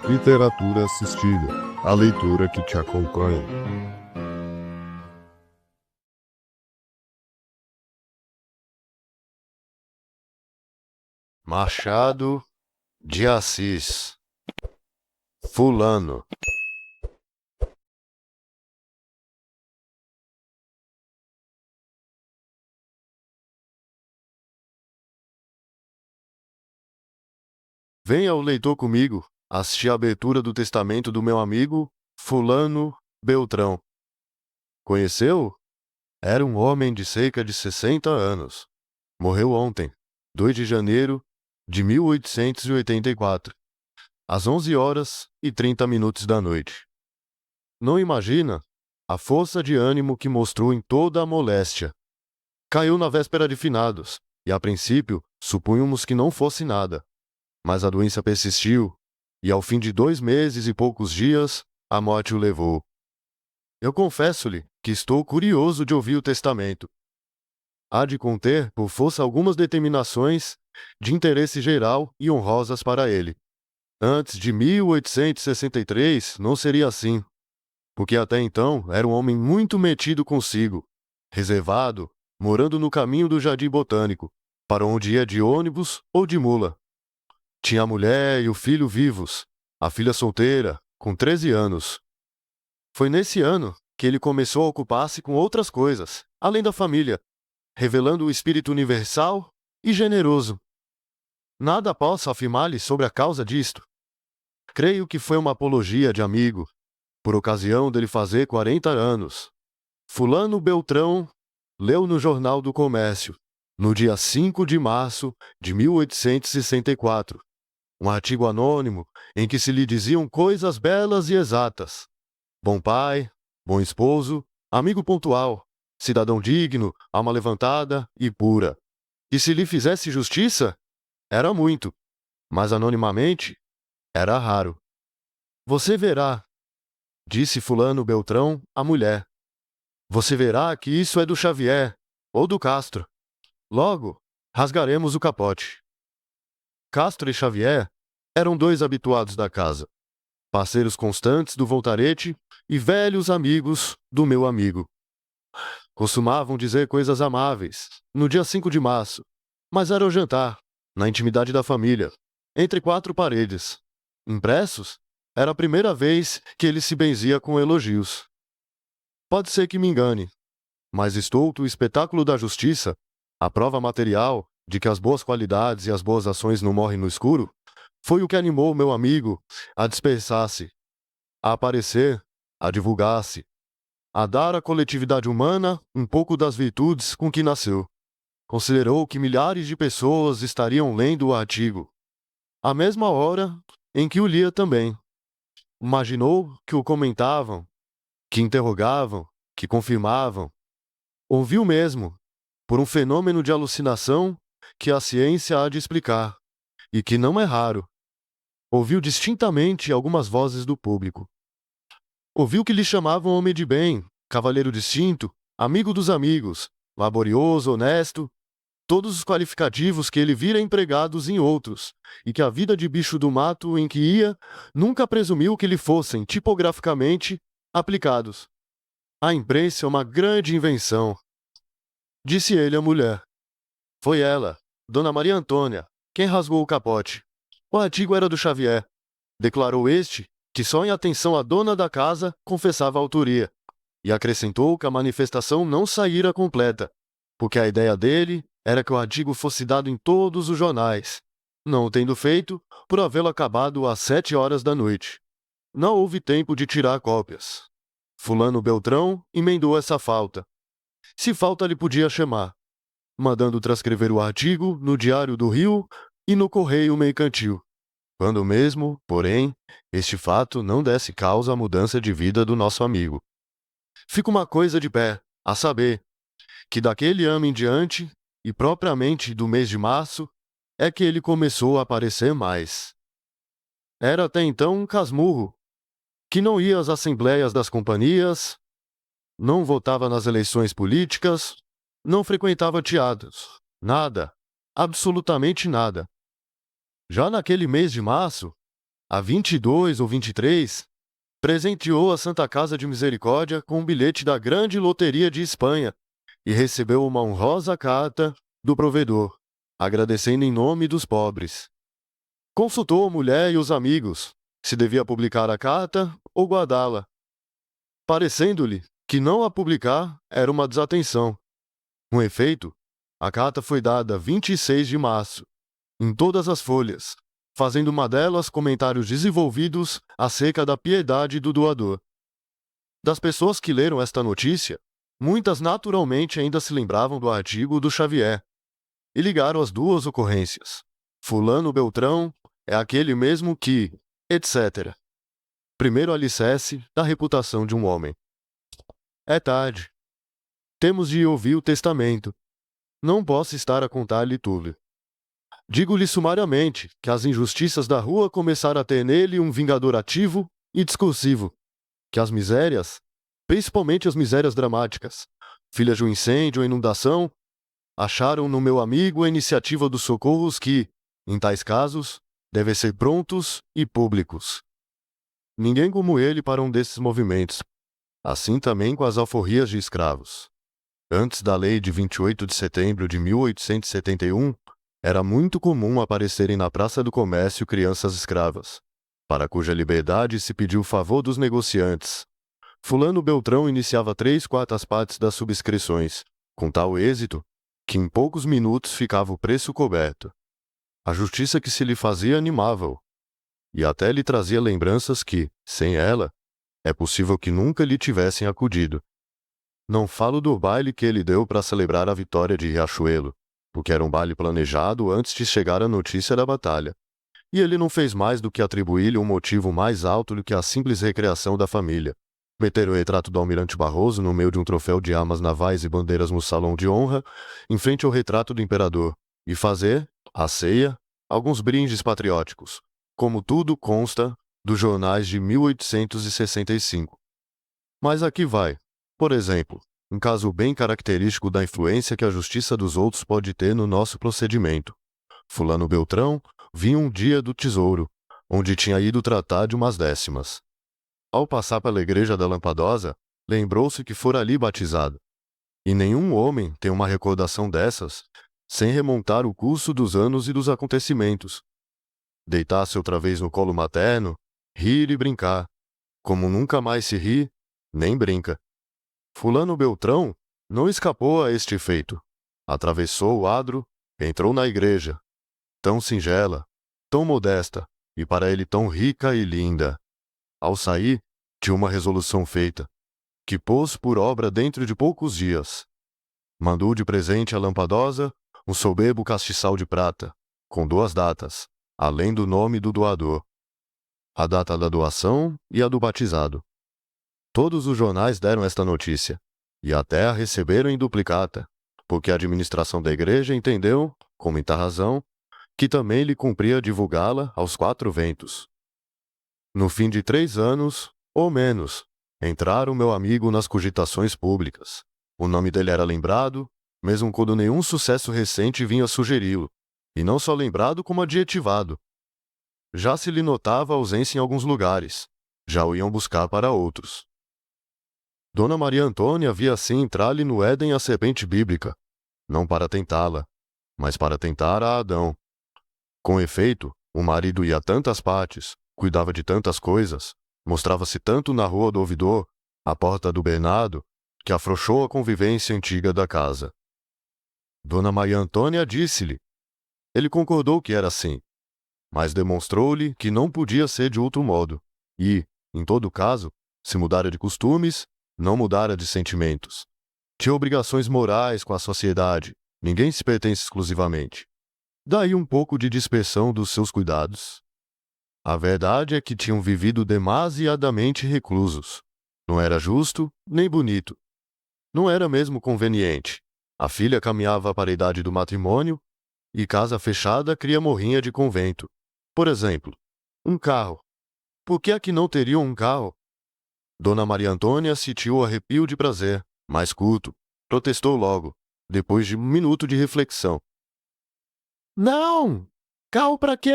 Literatura assistida, a leitura que te acompanha. Machado de Assis. Fulano. Venha o leitor comigo assistir a abertura do testamento do meu amigo Fulano Beltrão. Conheceu? Era um homem de cerca de 60 anos. Morreu ontem, 2 de janeiro de 1884, às 11h30 da noite. Não imagina a força de ânimo que mostrou em toda a moléstia. Caiu na véspera de finados, e a princípio supunhamos que não fosse nada. Mas a doença persistiu, e ao fim de 2 meses e poucos dias, a morte o levou. Eu confesso-lhe que estou curioso de ouvir o testamento. Há de conter, por força, algumas determinações de interesse geral e honrosas para ele. Antes de 1863 não seria assim, porque até então era um homem muito metido consigo, reservado, morando no caminho do Jardim Botânico, para onde ia de ônibus ou de mula. Tinha a mulher e o filho vivos, a filha solteira, com 13 anos. Foi nesse ano que ele começou a ocupar-se com outras coisas, além da família, revelando o espírito universal e generoso. Nada posso afirmar-lhe sobre a causa disto. Creio que foi uma apologia de amigo, por ocasião dele fazer 40 anos. Fulano Beltrão leu no Jornal do Comércio, no dia 5 de março de 1864, um artigo anônimo em que se lhe diziam coisas belas e exatas. Bom pai, bom esposo, amigo pontual, cidadão digno, alma levantada e pura. E se lhe fizesse justiça, era muito, mas anonimamente, era raro. Você verá, disse fulano Beltrão à mulher. Você verá que isso é do Xavier, ou do Castro. Logo, rasgaremos o capote. Castro e Xavier eram 2 habituados da casa, parceiros constantes do Voltarete e velhos amigos do meu amigo. Costumavam dizer coisas amáveis, no dia 5 de março, mas era o jantar, na intimidade da família, entre 4 paredes. Impressos, era a primeira vez que ele se benzia com elogios. Pode ser que me engane, mas estouto o espetáculo da justiça, a prova material de que as boas qualidades e as boas ações não morrem no escuro, foi o que animou meu amigo a dispersar-se, a aparecer, a divulgar-se, a dar à coletividade humana um pouco das virtudes com que nasceu. Considerou que milhares de pessoas estariam lendo o artigo, à mesma hora em que o lia também. Imaginou que o comentavam, que interrogavam, que confirmavam. Ouviu mesmo, por um fenômeno de alucinação que a ciência há de explicar, e que não é raro. Ouviu distintamente algumas vozes do público. Ouviu que lhe chamavam homem de bem, cavalheiro distinto, amigo dos amigos, laborioso, honesto, todos os qualificativos que ele vira empregados em outros, e que a vida de bicho do mato em que ia nunca presumiu que lhe fossem, tipograficamente, aplicados. A imprensa é uma grande invenção, disse ele à mulher. Foi ela, Dona Maria Antônia, quem rasgou o capote. O artigo era do Xavier. Declarou este que só em atenção à dona da casa confessava a autoria, e acrescentou que a manifestação não saíra completa, porque a ideia dele era que o artigo fosse dado em todos os jornais, não o tendo feito por havê-lo acabado às 7h da noite. Não houve tempo de tirar cópias. Fulano Beltrão emendou essa falta, se falta lhe podia chamar, mandando transcrever o artigo no Diário do Rio e no Correio Mercantil. Quando mesmo, porém, este fato não desse causa à mudança de vida do nosso amigo. Fica uma coisa de pé, a saber, que daquele ano em diante, e propriamente do mês de março, é que ele começou a aparecer mais. Era até então um casmurro, que não ia às assembleias das companhias, não votava nas eleições políticas, não frequentava teatros, nada, absolutamente nada. Já naquele mês de março, a 22 ou 23, presenteou a Santa Casa de Misericórdia com um bilhete da Grande Loteria de Espanha e recebeu uma honrosa carta do provedor, agradecendo em nome dos pobres. Consultou a mulher e os amigos se devia publicar a carta ou guardá-la, parecendo-lhe que não a publicar era uma desatenção. Com efeito, a carta foi dada 26 de março, em todas as folhas, fazendo uma delas comentários desenvolvidos acerca da piedade do doador. Das pessoas que leram esta notícia, muitas naturalmente ainda se lembravam do artigo do Xavier e ligaram as duas ocorrências. Fulano Beltrão é aquele mesmo que, etc. Primeiro alicerce da reputação de um homem. É tarde. Temos de ouvir o testamento. Não posso estar a contar-lhe tudo. Digo-lhe sumariamente que as injustiças da rua começaram a ter nele um vingador ativo e discursivo, que as misérias, principalmente as misérias dramáticas, filhas de um incêndio ou inundação, acharam no meu amigo a iniciativa dos socorros que, em tais casos, devem ser prontos e públicos. Ninguém como ele para um desses movimentos. Assim também com as alforrias de escravos. Antes da lei de 28 de setembro de 1871, era muito comum aparecerem na Praça do Comércio crianças escravas, para cuja liberdade se pediu o favor dos negociantes. Fulano Beltrão iniciava 3/4 das subscrições, com tal êxito que em poucos minutos ficava o preço coberto. A justiça que se lhe fazia animava-o, e até lhe trazia lembranças que, sem ela, é possível que nunca lhe tivessem acudido. Não falo do baile que ele deu para celebrar a vitória de Riachuelo, porque era um baile planejado antes de chegar a notícia da batalha, e ele não fez mais do que atribuir-lhe um motivo mais alto do que a simples recreação da família. Meter o retrato do almirante Barroso no meio de um troféu de armas navais e bandeiras no salão de honra, em frente ao retrato do imperador, e fazer, à ceia, alguns brindes patrióticos, como tudo consta dos jornais de 1865. Mas aqui vai, por exemplo, um caso bem característico da influência que a justiça dos outros pode ter no nosso procedimento. Fulano Beltrão vinha um dia do Tesouro, onde tinha ido tratar de umas décimas. Ao passar pela igreja da Lampadosa, lembrou-se que fora ali batizado. E nenhum homem tem uma recordação dessas sem remontar o curso dos anos e dos acontecimentos. Deitar-se outra vez no colo materno, rir e brincar, como nunca mais se ri, nem brinca. Fulano Beltrão não escapou a este feito. Atravessou o adro, entrou na igreja, tão singela, tão modesta, e para ele tão rica e linda. Ao sair, tinha uma resolução feita, que pôs por obra dentro de poucos dias. Mandou de presente à Lampadosa um soberbo castiçal de prata, com 2 datas, além do nome do doador. A data da doação e a do batizado. Todos os jornais deram esta notícia, e até a receberam em duplicata, porque a administração da igreja entendeu, com muita razão, que também lhe cumpria divulgá-la aos 4 ventos. No fim de 3 anos, ou menos, entraram meu amigo nas cogitações públicas. O nome dele era lembrado, mesmo quando nenhum sucesso recente vinha sugeri-lo, e não só lembrado como adjetivado. Já se lhe notava ausência em alguns lugares, já o iam buscar para outros. Dona Maria Antônia via assim entrar-lhe no Éden a serpente bíblica, não para tentá-la, mas para tentar a Adão. Com efeito, o marido ia a tantas partes, cuidava de tantas coisas, mostrava-se tanto na rua do ouvidor, à porta do Bernardo, que afrouxou a convivência antiga da casa. Dona Maria Antônia disse-lhe. Ele concordou que era assim, mas demonstrou-lhe que não podia ser de outro modo, e, em todo caso, se mudara de costumes, não mudara de sentimentos. Tinha obrigações morais com a sociedade, ninguém se pertence exclusivamente. Daí um pouco de dispersão dos seus cuidados. A verdade é que tinham vivido demasiadamente reclusos. Não era justo, nem bonito. Não era mesmo conveniente. A filha caminhava para a idade do matrimônio, e casa fechada cria morrinha de convento. Por exemplo, um carro. Por que é que não teriam um carro? Dona Maria Antônia sentiu o arrepio de prazer, mais curto. Protestou logo, depois de um minuto de reflexão. Não! Carro para quê?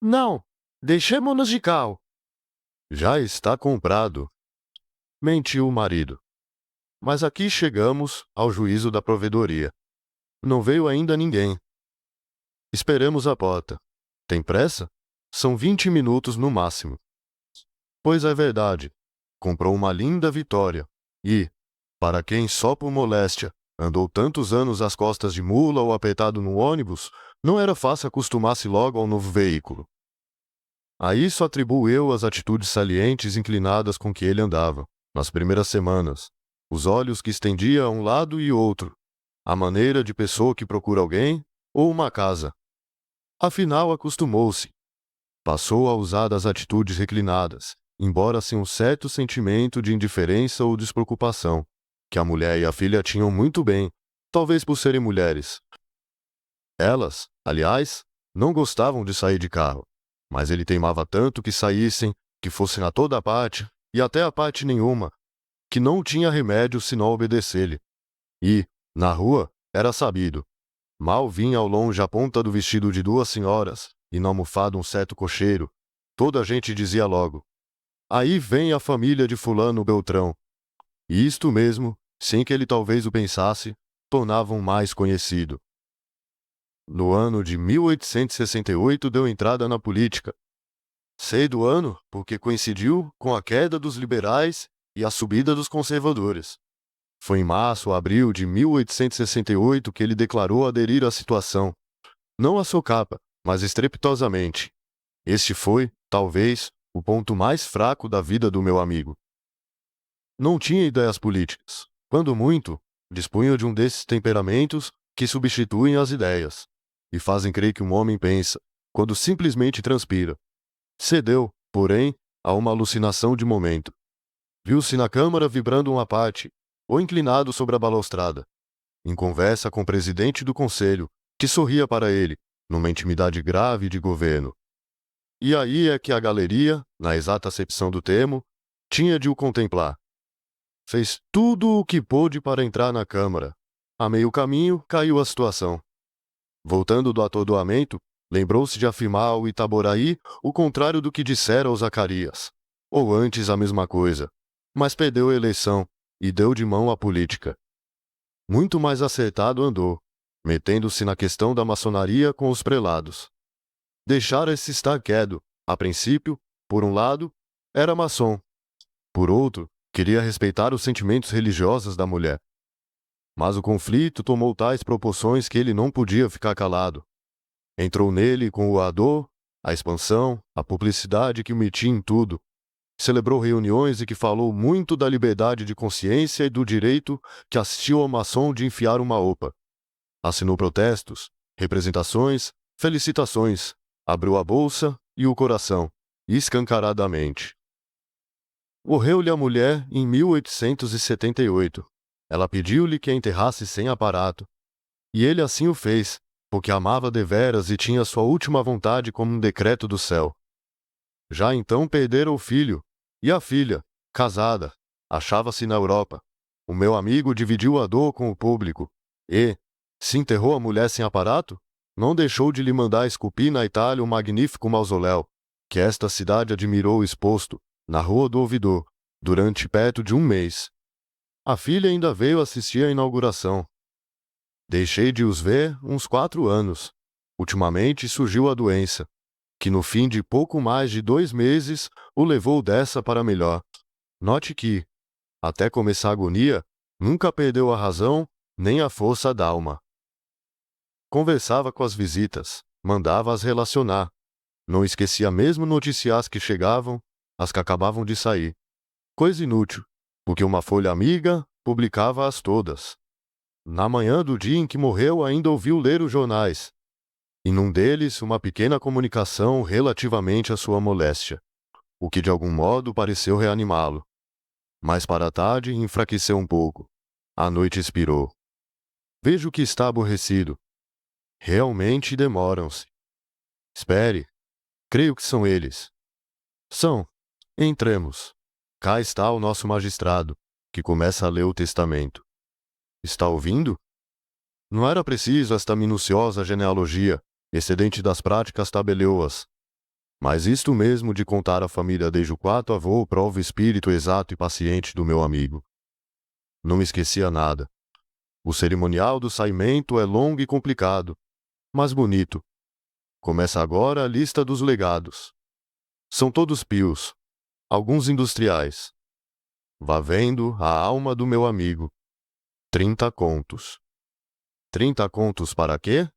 Não! Deixemo-nos de cal. Já está comprado, mentiu o marido. Mas aqui chegamos ao juízo da provedoria. Não veio ainda ninguém. Esperemos a porta. Tem pressa? São 20 minutos no máximo. Pois é verdade. Comprou uma linda Vitória. E, para quem só por moléstia andou tantos anos às costas de mula ou apertado no ônibus, não era fácil acostumar-se logo ao novo veículo. A isso atribuo eu as atitudes salientes inclinadas com que ele andava, nas primeiras semanas, os olhos que estendia a um lado e outro, a maneira de pessoa que procura alguém ou uma casa. Afinal, acostumou-se. Passou a usar das atitudes reclinadas, embora sem um certo sentimento de indiferença ou despreocupação, que a mulher e a filha tinham muito bem, talvez por serem mulheres. Elas, aliás, não gostavam de sair de carro, mas ele teimava tanto que saíssem, que fossem a toda parte, e até a parte nenhuma, que não tinha remédio senão obedecer-lhe. E, na rua, era sabido. Mal vinha ao longe a ponta do vestido de duas senhoras, e na almofada um certo cocheiro. Toda a gente dizia logo: aí vem a família de fulano Beltrão. E isto mesmo, sem que ele talvez o pensasse, tornava-o mais conhecido. No ano de 1868 deu entrada na política. Sei do ano porque coincidiu com a queda dos liberais e a subida dos conservadores. Foi em março ou abril de 1868 que ele declarou aderir à situação. Não à socapa, mas estrepitosamente. Este foi, talvez, o ponto mais fraco da vida do meu amigo. Não tinha ideias políticas. Quando muito, dispunha de um desses temperamentos que substituem as ideias e fazem crer que um homem pensa, quando simplesmente transpira. Cedeu, porém, a uma alucinação de momento. Viu-se na câmara vibrando uma parte, ou inclinado sobre a balaustrada, em conversa com o presidente do conselho, que sorria para ele, numa intimidade grave de governo. E aí é que a galeria, na exata acepção do termo, tinha de o contemplar. Fez tudo o que pôde para entrar na câmara. A meio caminho, caiu a situação. Voltando do atordoamento, lembrou-se de afirmar ao Itaboraí o contrário do que dissera ao Zacarias, ou antes a mesma coisa, mas perdeu a eleição e deu de mão à política. Muito mais acertado andou, metendo-se na questão da maçonaria com os prelados. Deixara-se estar quieto, a princípio, por um lado, era maçom. Por outro, queria respeitar os sentimentos religiosos da mulher. Mas o conflito tomou tais proporções que ele não podia ficar calado. Entrou nele com o ardor, a expansão, a publicidade que o metia em tudo. Celebrou reuniões e que falou muito da liberdade de consciência e do direito que assistiu ao maçom de enfiar uma opa. Assinou protestos, representações, felicitações, abriu a bolsa e o coração, escancaradamente. Morreu-lhe a mulher em 1878. Ela pediu-lhe que a enterrasse sem aparato. E ele assim o fez, porque amava deveras e tinha sua última vontade como um decreto do céu. Já então perdera o filho, e a filha, casada, achava-se na Europa. O meu amigo dividiu a dor com o público, e, se enterrou a mulher sem aparato, não deixou de lhe mandar esculpir na Itália um magnífico mausoléu, que esta cidade admirou exposto, na Rua do Ouvidor, durante perto de um mês. A filha ainda veio assistir à inauguração. Deixei de os ver uns 4 anos. Ultimamente surgiu a doença, que no fim de pouco mais de 2 meses o levou dessa para melhor. Note que, até começar a agonia, nunca perdeu a razão nem a força da alma. Conversava com as visitas, mandava-as relacionar. Não esquecia mesmo noticiar as que chegavam, as que acabavam de sair. Coisa inútil, porque uma folha amiga publicava-as todas. Na manhã do dia em que morreu ainda ouviu ler os jornais, e num deles uma pequena comunicação relativamente à sua moléstia, o que de algum modo pareceu reanimá-lo. Mas para a tarde enfraqueceu um pouco. À noite expirou. Vejo que está aborrecido. Realmente demoram-se. Espere. Creio que são eles. São. Entremos. Cá está o nosso magistrado, que começa a ler o testamento. Está ouvindo? Não era preciso esta minuciosa genealogia, excedente das práticas tabelioas. Mas isto mesmo de contar a família desde o quarto avô prova o espírito exato e paciente do meu amigo. Não me esquecia nada. O cerimonial do saimento é longo e complicado, mas bonito. Começa agora a lista dos legados. São todos pios, alguns industriais. Vá vendo a alma do meu amigo. 30 contos. 30 contos para quê?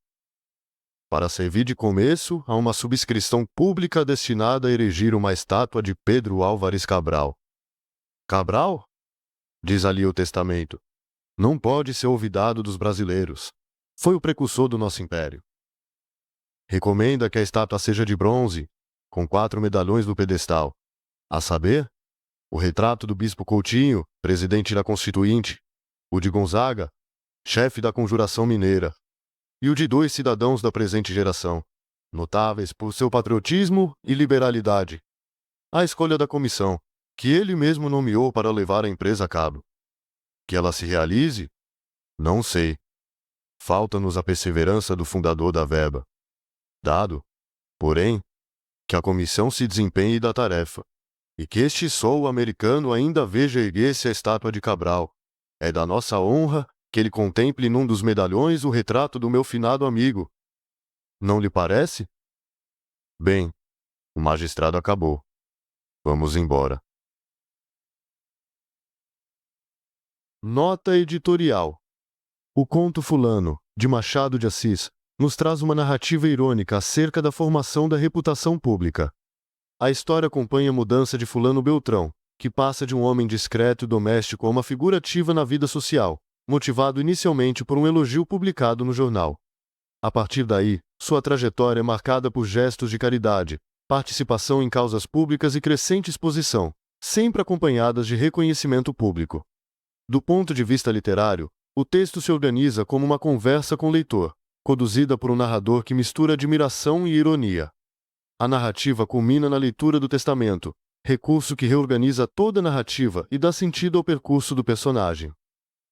Para servir de começo a uma subscrição pública destinada a erigir uma estátua de Pedro Álvares Cabral. Cabral? Diz ali o testamento. Não pode ser olvidado dos brasileiros. Foi o precursor do nosso império. Recomenda que a estátua seja de bronze, com 4 medalhões no pedestal. A saber, o retrato do Bispo Coutinho, presidente da Constituinte, o de Gonzaga, chefe da Conjuração Mineira, e o de 2 cidadãos da presente geração, notáveis por seu patriotismo e liberalidade. A escolha da comissão, que ele mesmo nomeou para levar a empresa a cabo. Que ela se realize? Não sei. Falta-nos a perseverança do fundador da verba. Dado, porém, que a comissão se desempenhe da tarefa, e que este sol americano ainda veja erguer-se a estátua de Cabral. É da nossa honra que ele contemple num dos medalhões o retrato do meu finado amigo. Não lhe parece? Bem, o magistrado acabou. Vamos embora. Nota editorial. O conto Fulano, de Machado de Assis, nos traz uma narrativa irônica acerca da formação da reputação pública. A história acompanha a mudança de Fulano Beltrão, que passa de um homem discreto e doméstico a uma figura ativa na vida social, motivado inicialmente por um elogio publicado no jornal. A partir daí, sua trajetória é marcada por gestos de caridade, participação em causas públicas e crescente exposição, sempre acompanhadas de reconhecimento público. Do ponto de vista literário, o texto se organiza como uma conversa com o leitor, conduzida por um narrador que mistura admiração e ironia. A narrativa culmina na leitura do testamento, recurso que reorganiza toda a narrativa e dá sentido ao percurso do personagem.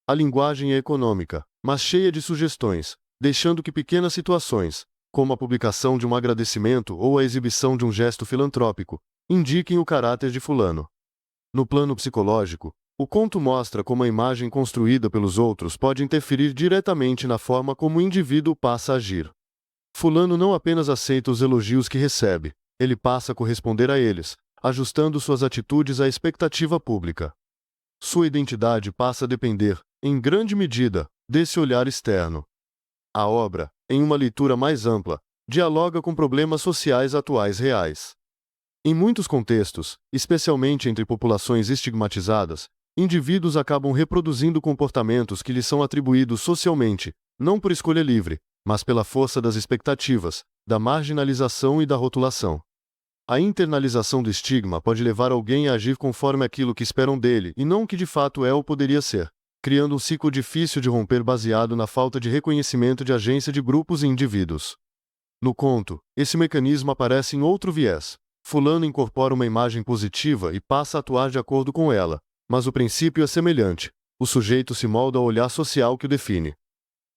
A linguagem é econômica, mas cheia de sugestões, deixando que pequenas situações, como a publicação de um agradecimento ou a exibição de um gesto filantrópico, indiquem o caráter de Fulano. No plano psicológico, o conto mostra como a imagem construída pelos outros pode interferir diretamente na forma como o indivíduo passa a agir. Fulano não apenas aceita os elogios que recebe, ele passa a corresponder a eles, ajustando suas atitudes à expectativa pública. Sua identidade passa a depender, em grande medida, desse olhar externo. A obra, em uma leitura mais ampla, dialoga com problemas sociais atuais reais. Em muitos contextos, especialmente entre populações estigmatizadas, indivíduos acabam reproduzindo comportamentos que lhes são atribuídos socialmente, não por escolha livre, mas pela força das expectativas, da marginalização e da rotulação. A internalização do estigma pode levar alguém a agir conforme aquilo que esperam dele e não o que de fato é ou poderia ser, criando um ciclo difícil de romper baseado na falta de reconhecimento de agência de grupos e indivíduos. No conto, esse mecanismo aparece em outro viés. Fulano incorpora uma imagem positiva e passa a atuar de acordo com ela, mas o princípio é semelhante. O sujeito se molda ao olhar social que o define.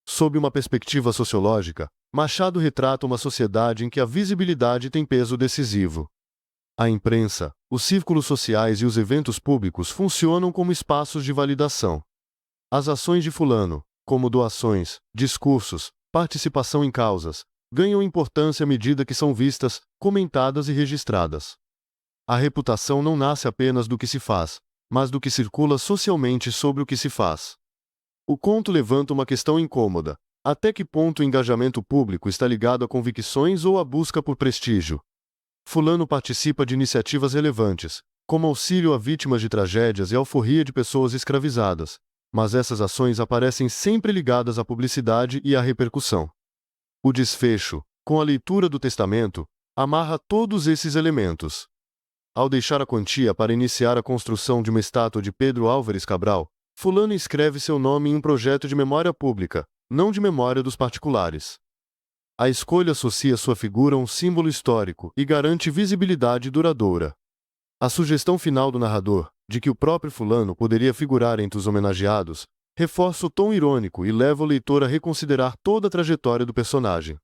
Sob uma perspectiva sociológica, Machado retrata uma sociedade em que a visibilidade tem peso decisivo. A imprensa, os círculos sociais e os eventos públicos funcionam como espaços de validação. As ações de Fulano, como doações, discursos, participação em causas, ganham importância à medida que são vistas, comentadas e registradas. A reputação não nasce apenas do que se faz, mas do que circula socialmente sobre o que se faz. O conto levanta uma questão incômoda: até que ponto o engajamento público está ligado a convicções ou à busca por prestígio? Fulano participa de iniciativas relevantes, como auxílio a vítimas de tragédias e alforria de pessoas escravizadas, mas essas ações aparecem sempre ligadas à publicidade e à repercussão. O desfecho, com a leitura do testamento, amarra todos esses elementos. Ao deixar a quantia para iniciar a construção de uma estátua de Pedro Álvares Cabral, Fulano escreve seu nome em um projeto de memória pública, não de memória dos particulares. A escolha associa sua figura a um símbolo histórico e garante visibilidade duradoura. A sugestão final do narrador, de que o próprio Fulano poderia figurar entre os homenageados, reforça o tom irônico e leva o leitor a reconsiderar toda a trajetória do personagem.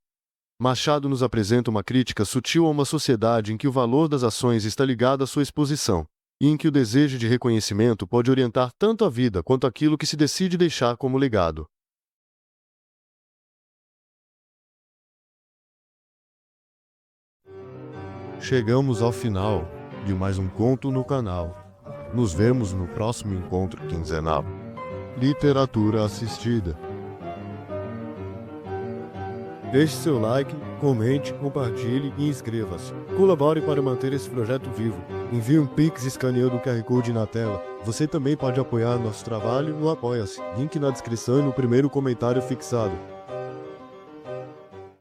Machado nos apresenta uma crítica sutil a uma sociedade em que o valor das ações está ligado à sua exposição, e em que o desejo de reconhecimento pode orientar tanto a vida quanto aquilo que se decide deixar como legado. Chegamos ao final de mais um conto no canal. Nos vemos no próximo encontro quinzenal. Literatura assistida. Deixe seu like, comente, compartilhe e inscreva-se. Colabore para manter esse projeto vivo. Envie um Pix escaneando o QR Code na tela. Você também pode apoiar nosso trabalho no Apoia-se. Link na descrição e no primeiro comentário fixado.